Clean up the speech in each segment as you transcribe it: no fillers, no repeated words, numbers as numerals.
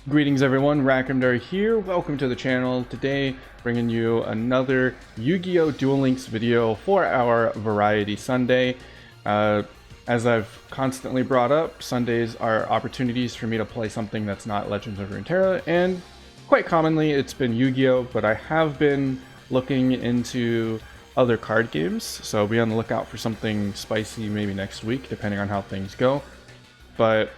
Greetings everyone, Rackhamdar here. Welcome to the channel. Today, bringing you another Yu-Gi-Oh! Duel Links video for our Variety Sunday. As I've constantly brought up, Sundays are opportunities for me to play something that's not Legends of Runeterra, and quite commonly it's been Yu-Gi-Oh! But I have been looking into other card games, so be on the lookout for something spicy maybe next week, depending on how things go. But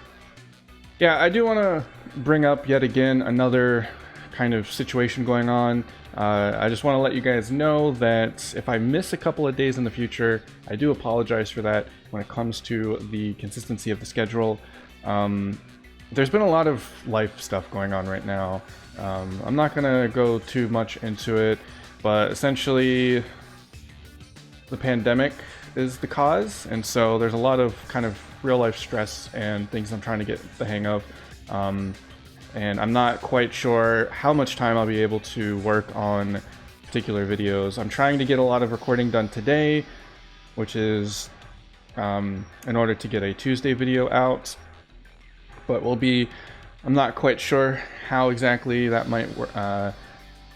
yeah, I do want to bring up yet again another kind of situation going on. I just want to let you guys know that if I miss a couple of days in the future, I do apologize for that when it comes to the consistency of the schedule. There's been a lot of life stuff going on right now. I'm not going to go too much into it, but essentially the pandemic is the cause, and so there's a lot of kind of real life stress and things I'm trying to get the hang of. And I'm not quite sure how much time I'll be able to work on particular videos. I'm trying to get a lot of recording done today, which is in order to get a Tuesday video out, but I'm not quite sure how exactly that might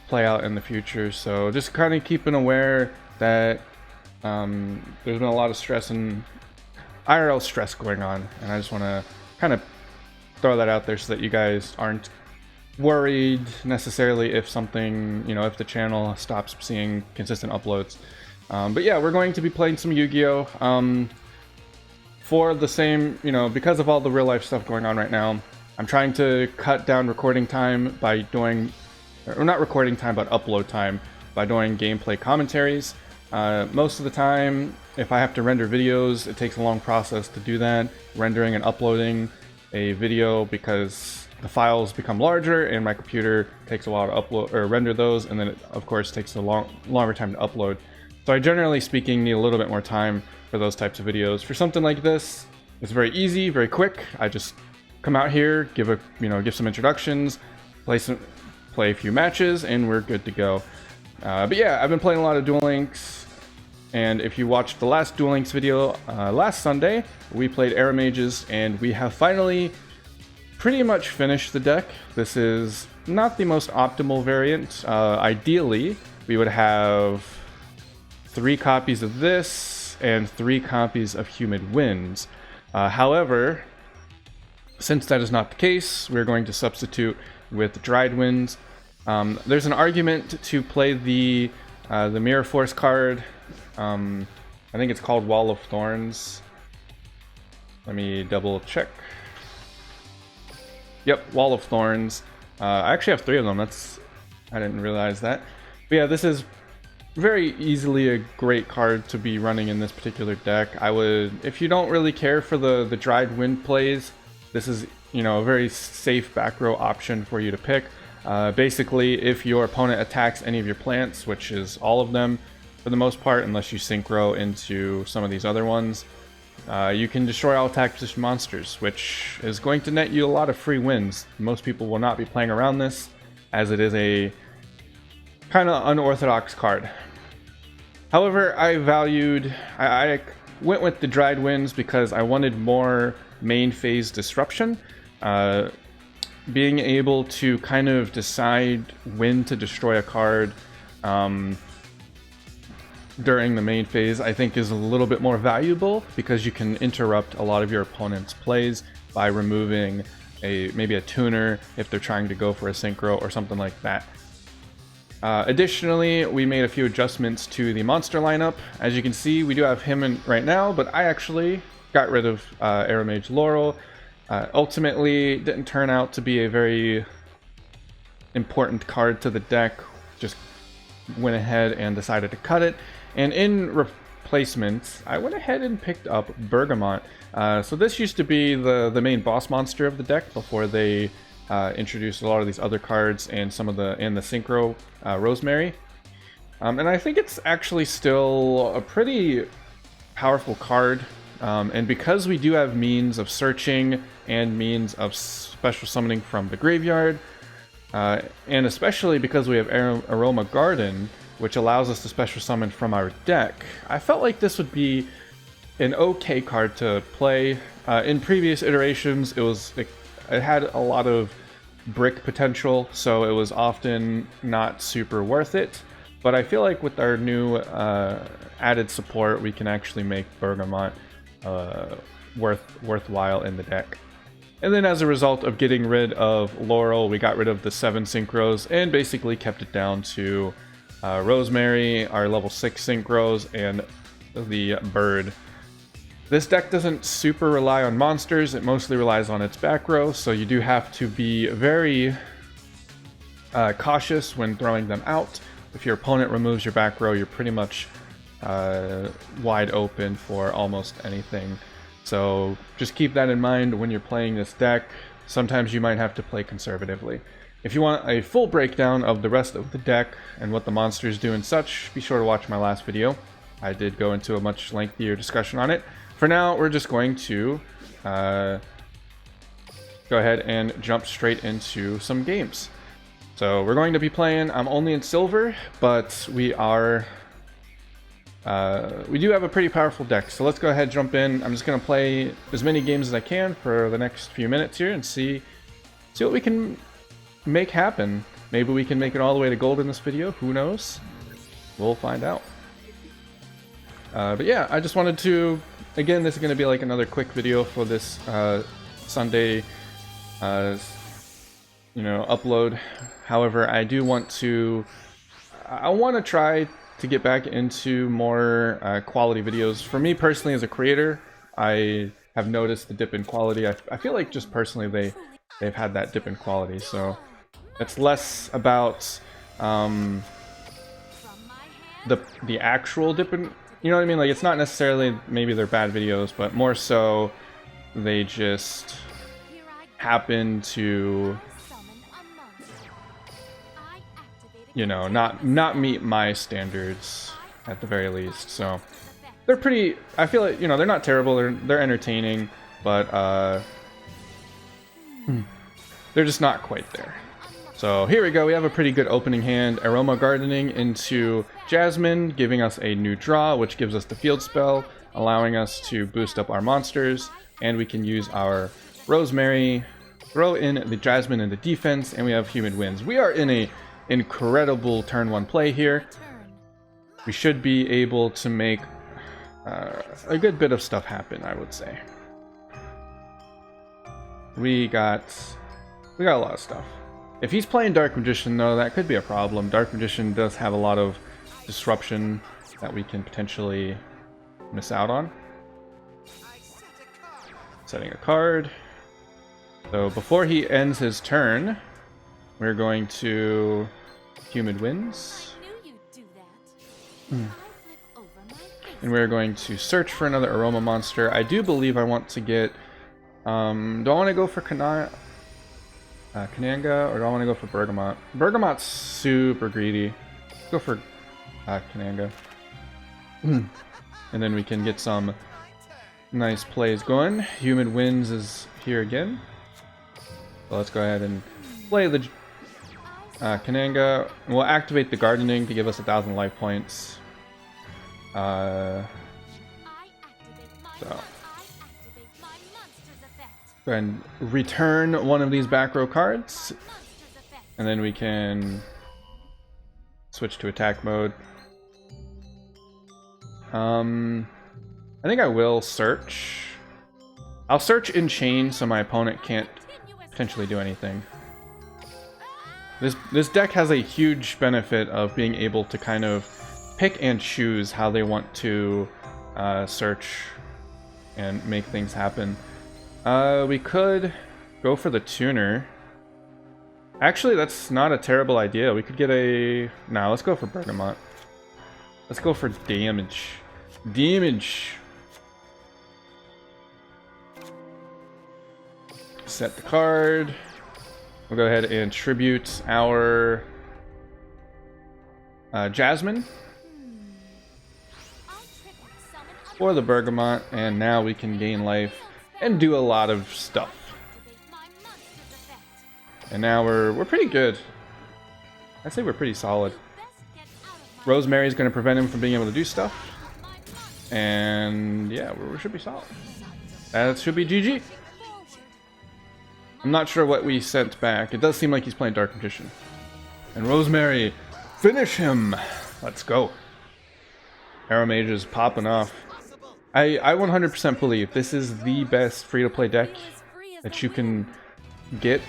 play out in the future. So just kind of keeping aware that there's been a lot of stress and IRL stress going on, and I just want to kind of throw that out there so that you guys aren't worried necessarily if something, if the channel stops seeing consistent uploads. But yeah, we're going to be playing some Yu-Gi-Oh! For the same, because of all the real life stuff going on right now, I'm trying to cut down recording time by doing, or not recording time, but upload time by doing gameplay commentaries. Most of the time, if I have to render videos, it takes a long process to do that, rendering and uploading a video, because the files become larger and my computer takes a while to upload or render those, and then it of course takes a longer time to upload. So I, generally speaking, need a little bit more time for those types of videos. For something like this, it's very easy, very quick. I just come out here, give some introductions, play a few matches, and we're good to go. But yeah, I've been playing a lot of Duel Links. And if you watched the last Duel Links video last Sunday, we played Aromages, and we have finally pretty much finished the deck. This is not the most optimal variant. Ideally, we would have 3 copies of this and 3 copies of Humid Winds. However, since that is not the case, we're going to substitute with Dried Winds. There's an argument to play the Mirror Force card. I think it's called Wall of Thorns. Let me double check. Yep, Wall of Thorns. I actually have 3 of them. I didn't realize that. But yeah, this is very easily a great card to be running in this particular deck. If you don't really care for the Dried Wind plays, this is, a very safe back row option for you to pick. Basically, if your opponent attacks any of your plants, which is all of them for the most part, unless you synchro into some of these other ones, you can destroy all attack position monsters, which is going to net you a lot of free wins. Most people will not be playing around this, as it is a kind of unorthodox card. However, I went with the Dried Winds because I wanted more main phase disruption. Being able to kind of decide when to destroy a card during the main phase, I think, is a little bit more valuable, because you can interrupt a lot of your opponent's plays by removing maybe a tuner if they're trying to go for a synchro or something like that. Additionally, we made a few adjustments to the monster lineup. As you can see, we do have him in right now, but I actually got rid of Aromage Laurel. Ultimately, didn't turn out to be a very important card to the deck. Just went ahead and decided to cut it. And in replacement, I went ahead and picked up Bergamot. So this used to be the main boss monster of the deck before they introduced a lot of these other cards and the Synchro Rosemary. And I think it's actually still a pretty powerful card. And because we do have means of searching and means of special summoning from the graveyard, and especially because we have Aroma Garden, which allows us to special summon from our deck, I felt like this would be an okay card to play. In previous iterations, it had a lot of brick potential, so it was often not super worth it. But I feel like with our new added support, we can actually make Bergamot worthwhile in the deck. And then as a result of getting rid of Laurel, we got rid of the 7 synchros and basically kept it down to Rosemary, our level 6 synchros, and the bird. This deck doesn't super rely on monsters, it mostly relies on its back row, so you do have to be very cautious when throwing them out. If your opponent removes your back row, you're pretty much wide open for almost anything. So just keep that in mind when you're playing this deck. Sometimes you might have to play conservatively. If you want a full breakdown of the rest of the deck and what the monsters do and such, be sure to watch my last video. I did go into a much lengthier discussion on it. For now, we're just going to go ahead and jump straight into some games. So we're going to be playing, I'm only in silver, but we are... we do have a pretty powerful deck, so let's go ahead and jump in. I'm just going to play as many games as I can for the next few minutes here and see what we can make happen. Maybe we can make it all the way to gold in this video, who knows? We'll find out. But yeah, I just wanted to, again, this is going to be like another quick video for this Sunday, upload. However, I do want to, I want to try to get back into more quality videos. For me personally as a creator, I have noticed the dip in quality. I feel like just personally they've had that dip in quality, so it's less about the actual dip in, you know what I mean? Like, it's not necessarily maybe they're bad videos, but more so they just happen to, you know, not meet my standards at the very least. So they're pretty, I feel like, you know, they're not terrible, they're entertaining, but they're just not quite there. So here we go, we have a pretty good opening hand. Aroma Gardening into Jasmine, giving us a new draw, which gives us the field spell, allowing us to boost up our monsters, and we can use our Rosemary, throw in the Jasmine in the defense, and we have Humid Winds. We are in a incredible turn 1 play here. We should be able to make a good bit of stuff happen, I would say. We got a lot of stuff. If he's playing Dark Magician, though, that could be a problem. Dark Magician does have a lot of disruption that we can potentially miss out on. Setting a card. So before he ends his turn, we're going to Humid Winds. And we're going to search for another Aroma monster. I do believe I want to get... do I want to go for Kananga, or do I want to go for Bergamot? Bergamot's super greedy. Let's go for Kananga. And then we can get some nice plays going. Humid Winds is here again. So let's go ahead and play the Kananga. We'll activate the Gardening to give us 1,000 life points. So go ahead and return one of these back row cards, and then we can switch to attack mode. I think I will search. I'll search in chain so my opponent can't potentially do anything. This deck has a huge benefit of being able to kind of pick and choose how they want to search and make things happen. We could go for the tuner. Actually, that's not a terrible idea. We could get a... No, let's go for Bergamot. Let's go for damage. Damage! Set the card. We'll go ahead and tribute our Jasmine for the Bergamot, and now we can gain life and do a lot of stuff. And now we're pretty good. I'd say we're pretty solid. Rosemary's going to prevent him from being able to do stuff. And yeah, we should be solid. That should be GG. I'm not sure what we sent back. It does seem like he's playing Dark Magician. And Rosemary, finish him! Let's go. Aromages popping off. I 100% believe this is the best free-to-play deck that you can get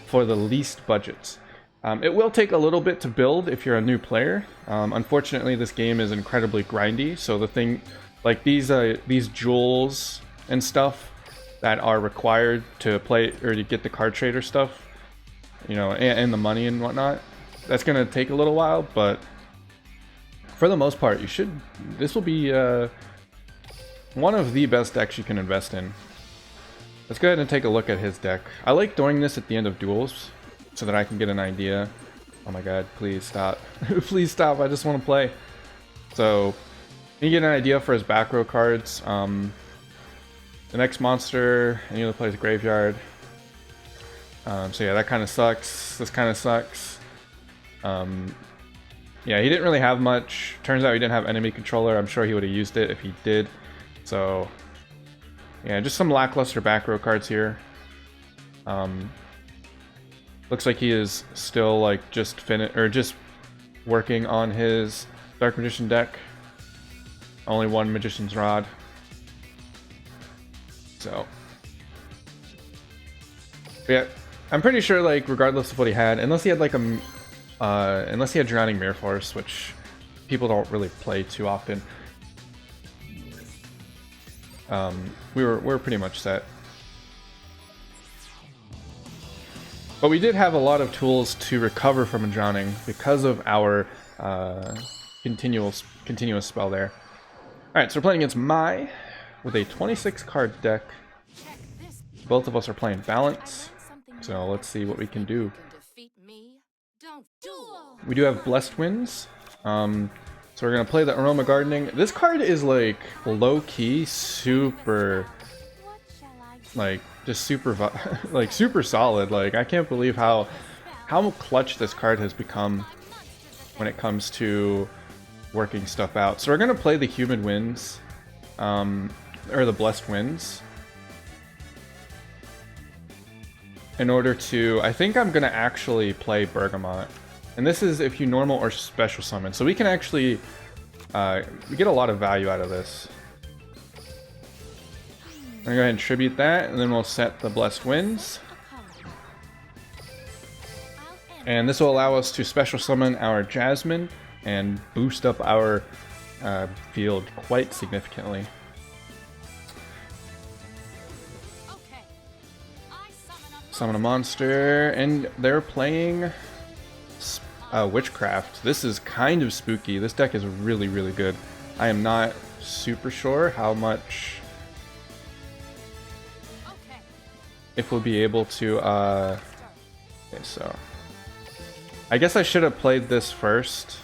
for the least budgets. It will take a little bit to build if you're a new player. Unfortunately, this game is incredibly grindy, so the thing, like these jewels and stuff that are required to play or to get the card trader stuff, you know, and the money and whatnot, that's gonna take a little while, but for the most part, this will be one of the best decks you can invest in. Let's go ahead and take a look at his deck. I like doing this at the end of duels so that I can get an idea. Oh my god, please stop. Please stop, I just want to play. So, you get an idea for his back row cards. The next monster, and he only plays Graveyard. So yeah, that kind of sucks. This kind of sucks. Yeah, he didn't really have much. Turns out he didn't have enemy controller. I'm sure he would have used it if he did. So, yeah, just some lackluster back row cards here. Looks like he is still like just working on his Dark Magician deck. Only one Magician's Rod. So, yeah, I'm pretty sure, like, regardless of what he had, unless he had like unless he had Drowning Mirror Force, which people don't really play too often, we're pretty much set. But we did have a lot of tools to recover from a drowning because of our continuous spell there. Alright, so we're playing against Mai with a 26 card deck. Both of us are playing balance, so let's see what we can do. We do have Blessed Winds, so we're gonna play the Aroma Gardening. This card is like low-key super, like just super like super solid. Like, I can't believe how clutch this card has become when it comes to working stuff out. So we're gonna play the Humid Winds, or the Blessed Winds, in order to, I think I'm gonna actually play Bergamot. And this is if you normal or special summon. So we can actually, we get a lot of value out of this. I'm gonna go ahead and tribute that, and then we'll set the Blessed Winds. And this will allow us to special summon our Jasmine and boost up our field quite significantly. Summon a monster, and they're playing Witchcraft. This is kind of spooky. This deck is really, really good. I am not super sure how much, if we'll be able to, okay, so I guess I should have played this first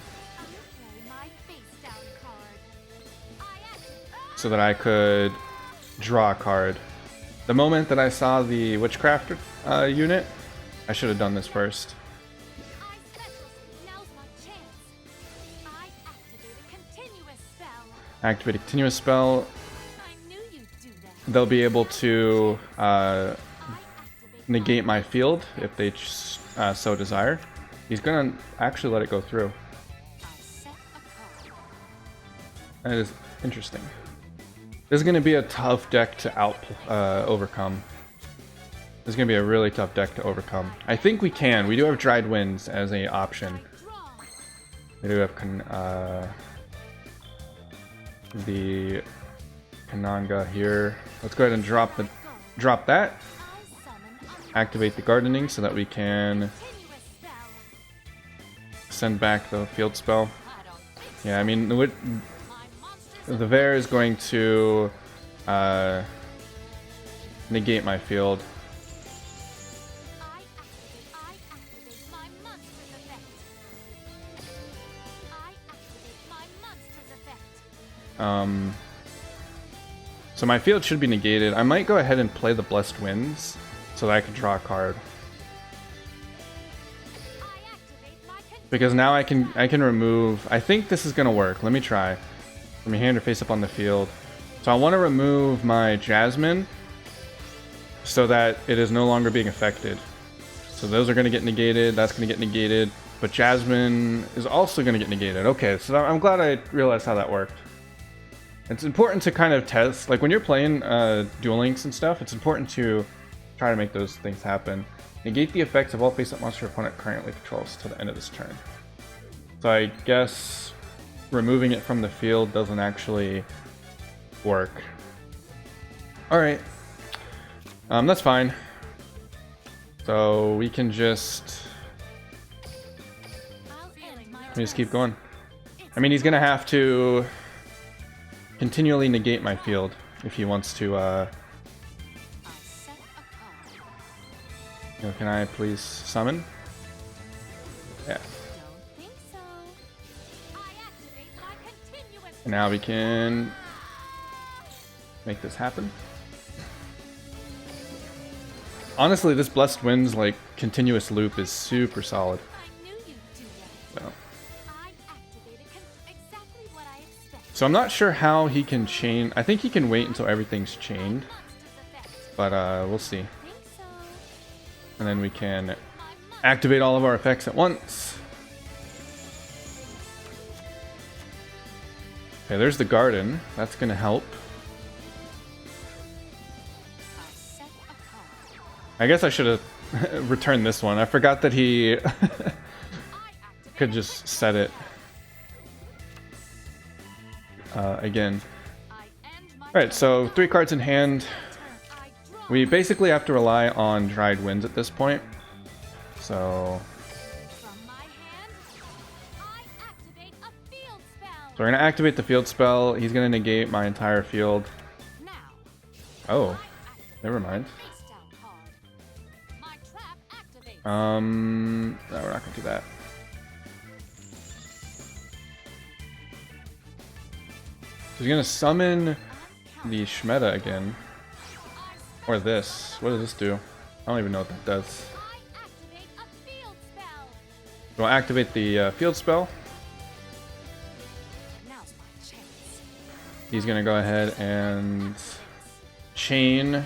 so that I could draw a card. The moment that I saw the Witchcraft unit, I should have done this first. Activate a continuous spell. They'll be able to negate my field if they so desire. He's gonna actually let it go through. That is interesting. This is gonna be a tough deck to overcome. This is gonna be a really tough deck to overcome. I think we can. We do have Dried Winds as an option. We do have the Kananga here. Let's go ahead and drop that. Activate the Gardening so that we can send back the field spell. Yeah, I mean, the Vare is going to negate my field. So my field should be negated. I might go ahead and play the Blessed Winds so that I can draw a card. Because now I can remove, I think this is gonna work. Let me try. From your hand or face up on the field. So I want to remove my Jasmine so that it is no longer being affected. So those are going to get negated, that's going to get negated, but Jasmine is also going to get negated. Okay, so I'm glad I realized how that worked. It's important to kind of test, like when you're playing Duel Links and stuff, it's important to try to make those things happen. Negate the effects of all face-up monster your opponent currently controls till the end of this turn. So I guess removing it from the field doesn't actually work. Alright. That's fine. So we can just keep going. I mean, he's gonna have to continually negate my field if he wants to can I please summon? Yeah. And now we can make this happen. Honestly, this Blessed Winds like continuous loop is super solid. So I'm not sure how he can chain. I think he can wait until everything's chained, but we'll see. And then we can activate all of our effects at once. Okay, there's the garden. That's gonna help. I guess I should have returned this one. I forgot that he could just set it again. Alright, so 3 cards in hand. We basically have to rely on Dried Winds at this point. So we're going to activate the field spell. He's going to negate my entire field. Oh, never mind. No, we're not going to do that. He's going to summon the Shmeta again. Or this. What does this do? I don't even know what that does. We'll activate the field spell. He's going to go ahead and chain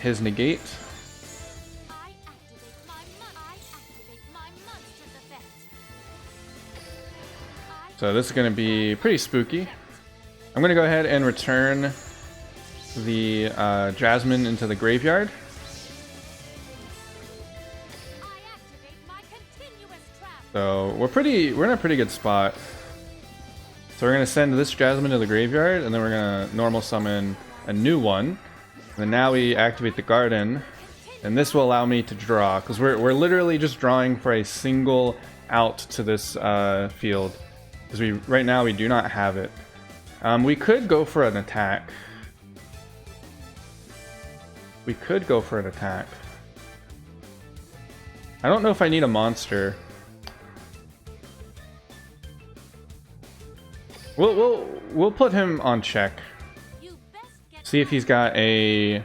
his negate. So this is going to be pretty spooky. I'm going to go ahead and return the Jasmine into the graveyard. So we're in a pretty good spot. So we're going to send this Jasmine to the graveyard, and then we're going to normal summon a new one. And then now we activate the garden, and this will allow me to draw, because we're literally just drawing for a single out to this field. Because right now we do not have it. We could go for an attack. We could go for an attack. I don't know if I need a monster. We'll put him on check. See if he's got a.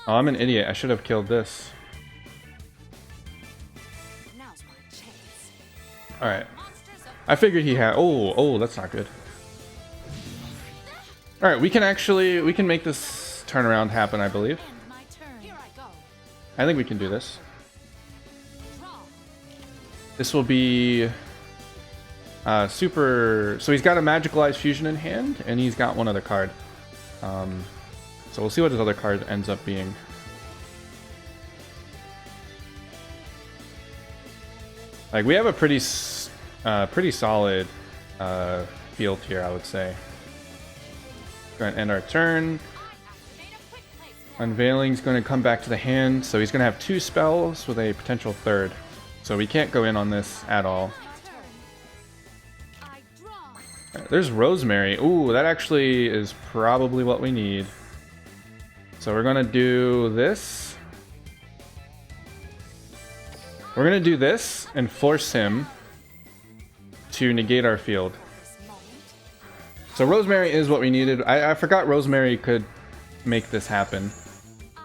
Oh, I'm an idiot. I should have killed this. All right. I figured he had. Oh, that's not good. All right, we can make this turnaround happen, I believe. I think we can do this. This will be super. So he's got a Magicalized Fusion in hand, and he's got one other card. So we'll see what his other card ends up being. Like, we have a pretty solid field here, I would say. Going to end our turn. Unveiling's going to come back to the hand, so he's going to have 2 spells with a potential 3rd. So we can't go in on this at all. Right, there's Rosemary. Ooh, that actually is probably what we need. So we're going to do this. We're going to do this and force him to negate our field. So Rosemary is what we needed. I forgot Rosemary could make this happen.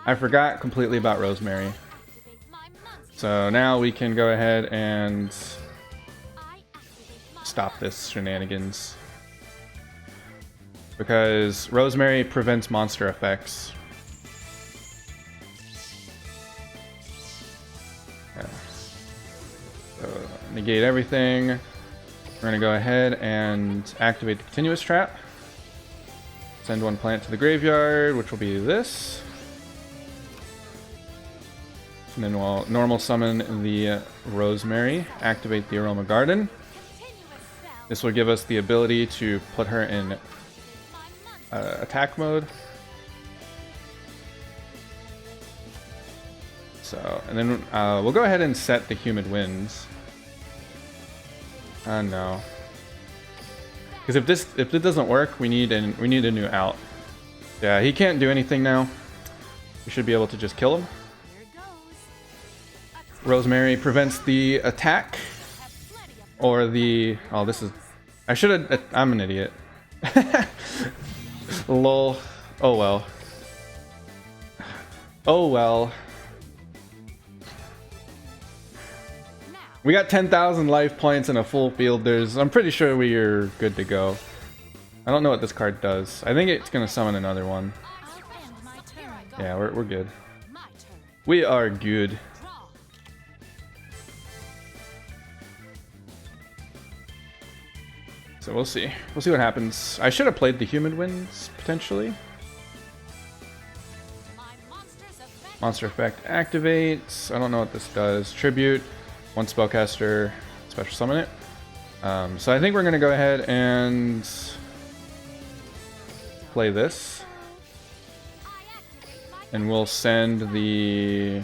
I forgot completely about Rosemary. So now we can go ahead and stop this shenanigans. because Rosemary prevents monster effects. Yeah. So, negate everything. We're gonna go ahead and activate the continuous trap. Send one plant to the graveyard, which will be this. And then we'll normal summon the Rosemary, activate the Aroma Garden. This will give us the ability to put her in attack mode. So, and then we'll go ahead and set the Humid Winds. No. Because if it doesn't work, we need a new out. Yeah, he can't do anything now. We should be able to just kill him. Rosemary prevents the attack, or the... Oh, this is... I should have... I'm an idiot. Lol. Oh well. Oh well. We got 10,000 life points and a full field. I'm pretty sure we are good to go. I don't know what this card does. I think it's gonna summon another one. Yeah, we're good. We are good. So we'll see. We'll see what happens. I should have played the Humid Winds, potentially. Monster effect activates. I don't know what this does. Tribute. One spellcaster, special summon it. So I think we're gonna go ahead and play this. And we'll send the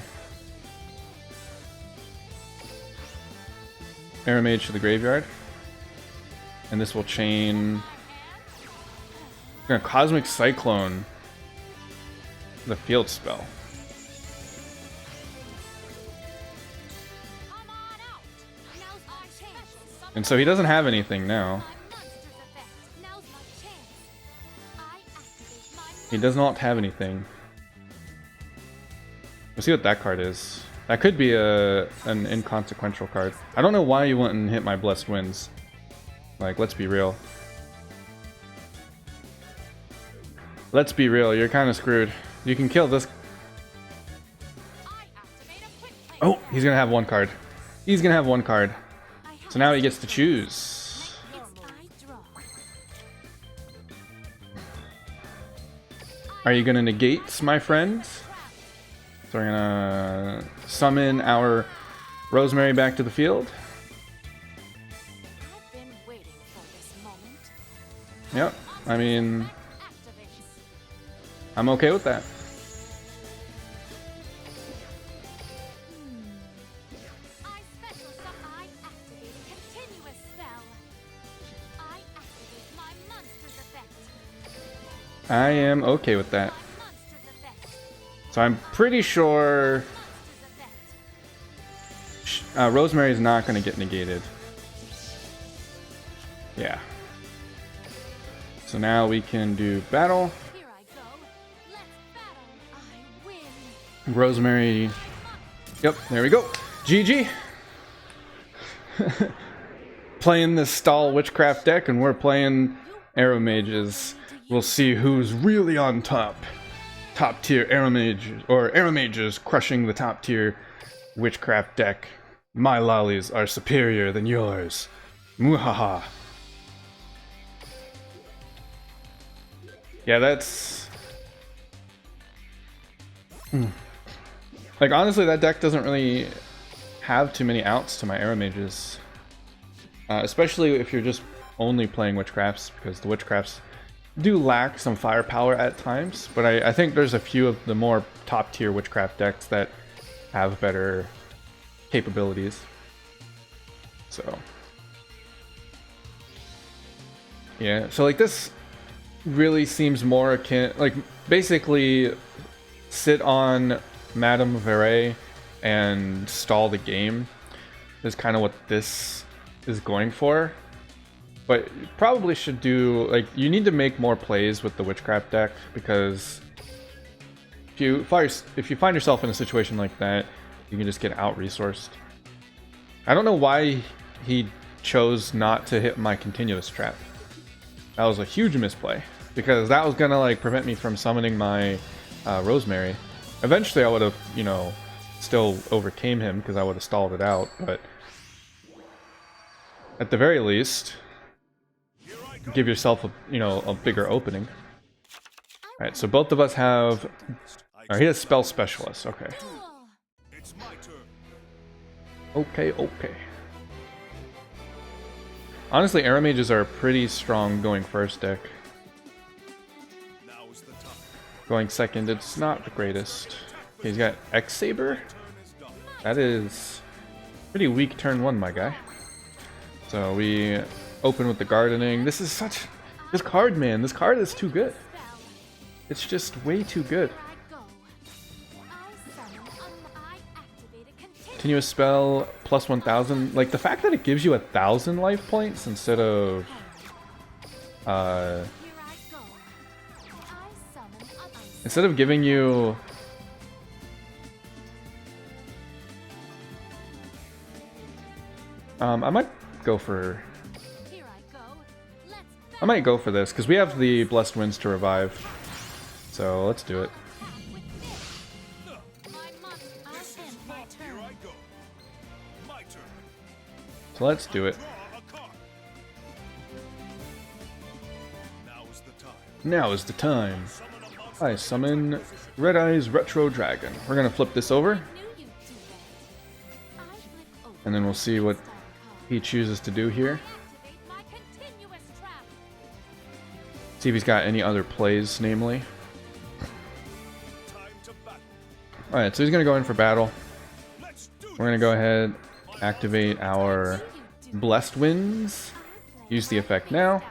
Aromages to the graveyard. And this will chain... We're gonna Cosmic Cyclone the field spell. And so he doesn't have anything now. He does not have anything. We'll see what that card is. That could be an inconsequential card. I don't know why you went and hit my Blessed Winds. Like, let's be real. Let's be real, you're kind of screwed. You can kill this. Oh, he's gonna have one card. He's gonna have one card. So now he gets to choose. Are you gonna negate, my friends? So we're gonna summon our Rosemary back to the field. Yep, I mean, I'm okay with that. I am okay with that. So I'm pretty sure Rosemary is not going to get negated. Yeah. So now we can do battle. Rosemary. Yep, there we go. GG. Playing this stall witchcraft deck, and we're playing Aromages. We'll see who's really on top. Top tier Aromages, or Aromages crushing the top tier witchcraft deck. My lollies are superior than yours. Muhaha. Yeah, that's... Like, honestly, that deck doesn't really have too many outs to my Aromages. Especially if you're just only playing witchcrafts, because the witchcrafts do lack some firepower at times, but I think there's a few of the more top tier witchcraft decks that have better capabilities. So yeah, so like this really seems more akin, like basically sit on Madame Verre and stall the game is kind of what this is going for. But you probably should do, like, you need to make more plays with the witchcraft deck, because if you find yourself in a situation like that, you can just get out-resourced. I don't know why he chose not to hit my continuous trap. That was a huge misplay. because that was gonna like prevent me from summoning my Rosemary. Eventually I would have, you know, still overcame him because I would have stalled it out, but at the very least, give yourself a, you know, a bigger opening. Alright, so both of us have... Alright, he has Spell Specialist, okay. Okay. Honestly, Aromages are pretty strong going first deck. Going second, it's not the greatest. Okay, he's got X-Saber? That is pretty weak turn one, my guy. So we open with the Gardening. This is such... This card, man, this card is too good. It's just way too good. Continuous spell plus 1000. Like the fact that it gives you 1000 life points instead of giving you I might go for this because we have the Blessed Winds to revive. So let's do it. So let's do it. Now is the time. I summon Red Eye's Retro Dragon. We're gonna flip this over. And then we'll see what he chooses to do here. See if he's got any other plays, namely. Alright, so he's gonna go in for battle. We're gonna go ahead, activate our Blessed Winds, use the effect now,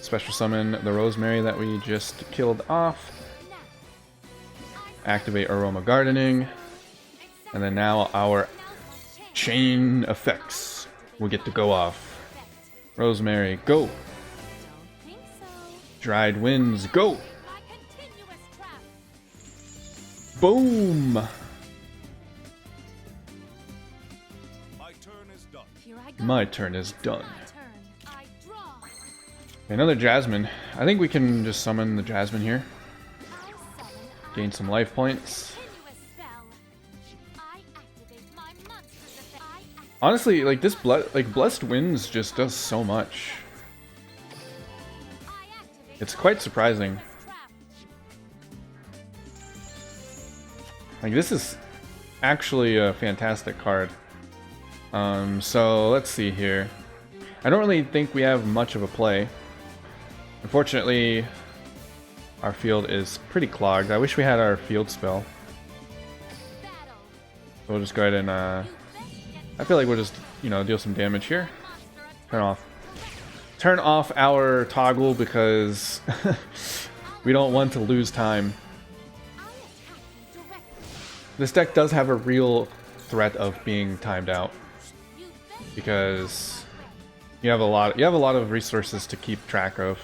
special summon the Rosemary that we just killed off, activate Aroma Gardening, and then now our chain effects will get to go off. Rosemary, go! Dried Winds, go! Boom! My turn is done. Another Jasmine. I think we can just summon the Jasmine here. Gain some life points. Honestly, like this Blessed Winds just does so much. It's quite surprising. Like this is actually a fantastic card. So let's see here. I don't really think we have much of a play. Unfortunately, our field is pretty clogged. I wish we had our field spell. So we'll just go ahead and I feel like we'll just, you know, deal some damage here. Turn off our toggle because we don't want to lose time. This deck does have a real threat of being timed out because you have a lot of resources to keep track of,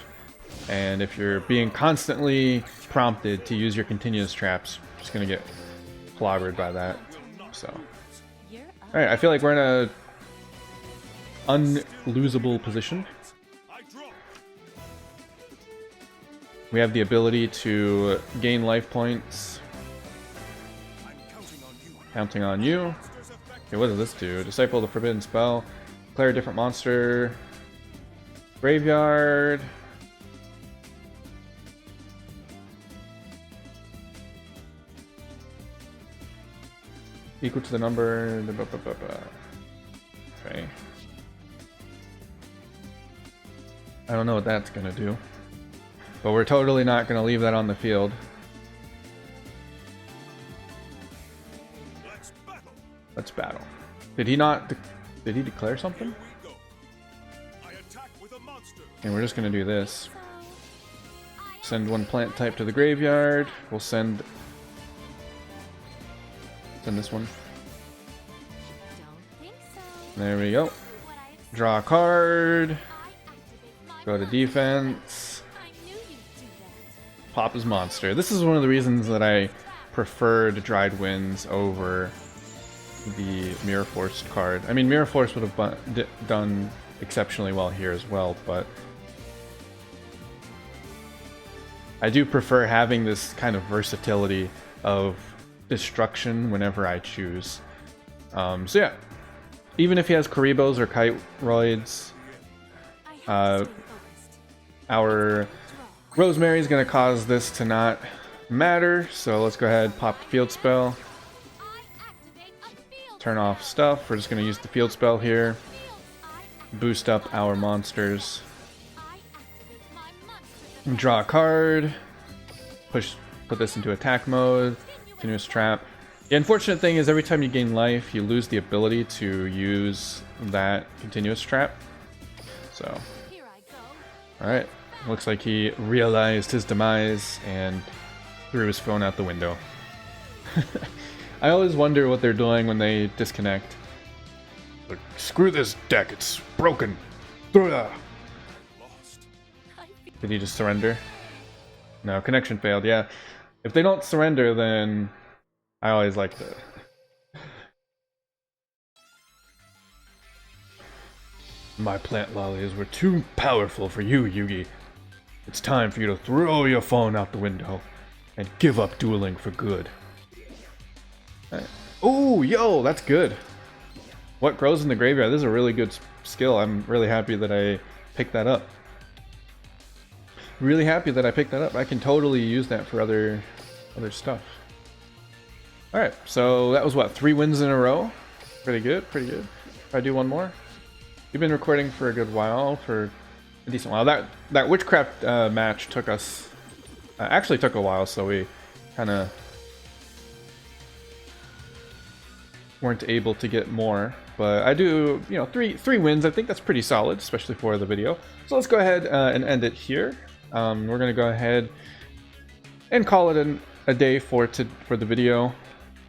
and if you're being constantly prompted to use your continuous traps, you're just gonna get clobbered by that. So, all right, I feel like we're in a unlosable position. We have the ability to gain life points. Counting on you. Okay, what does this do? Disciple the Forbidden Spell. Declare a different monster. Graveyard. Equal to the number. Okay. I don't know what that's gonna do. But we're totally not gonna leave that on the field. Let's battle. Did he not? Did he declare something? And we're just gonna do this. Send one plant type to the graveyard. We'll send this one. There we go. Draw a card. Go to defense. Pop his monster. This is one of the reasons that I preferred Dried Winds over the Mirror Force card. I mean, Mirror Force would have done exceptionally well here as well, but I do prefer having this kind of versatility of destruction whenever I choose. So yeah, even if he has Karibos or Kite Roids, our Rosemary is going to cause this to not matter. So let's go ahead, pop the field spell. Turn off stuff. We're just going to use the field spell here. Boost up our monsters. Draw a card. Put this into attack mode. Continuous trap. The unfortunate thing is every time you gain life, you lose the ability to use that continuous trap. So, alright. Looks like he realized his demise and threw his phone out the window. I always wonder what they're doing when they disconnect. Like, screw this deck, it's broken. Did he just surrender? No, connection failed, yeah. If they don't surrender, then I always like to... My plant lollies were too powerful for you, Yugi. It's time for you to throw your phone out the window and give up dueling for good. Right. Oh, yo, that's good. What grows in the graveyard? This is a really good skill. I'm really happy that I picked that up. Really happy that I picked that up. I can totally use that for other stuff. Alright, so that was what, 3 wins in a row? Pretty good, pretty good. If I do one more. We've been recording for a good while, for a decent while. That witchcraft match took us... actually took a while, so we kind of weren't able to get more. But I do, you know, three wins. I think that's pretty solid, especially for the video. So let's go ahead and end it here. We're going to go ahead and call it a day for the video.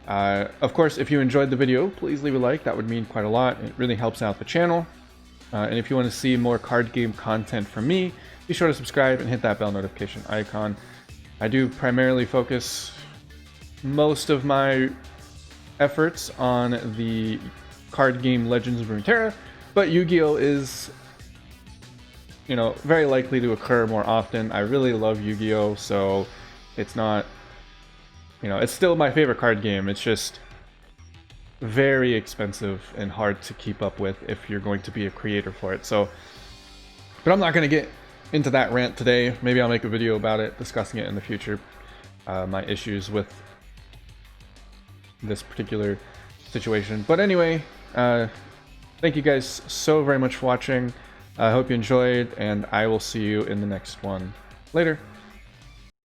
Of course, if you enjoyed the video, please leave a like. That would mean quite a lot. It really helps out the channel. And if you want to see more card game content from me, be sure to subscribe and hit that bell notification icon. I do primarily focus most of my efforts on the card game Legends of Runeterra, but Yu-Gi-Oh is, you know, very likely to occur more often. I really love Yu-Gi-Oh, so it's not, you know, it's still my favorite card game. It's just very expensive and hard to keep up with if you're going to be a creator for it. So, but I'm not going to get into that rant today. Maybe I'll make a video about it, discussing it in the future. My issues with this particular situation. But anyway, thank you guys so very much for watching. I hope you enjoyed, and I will see you in the next one. Later.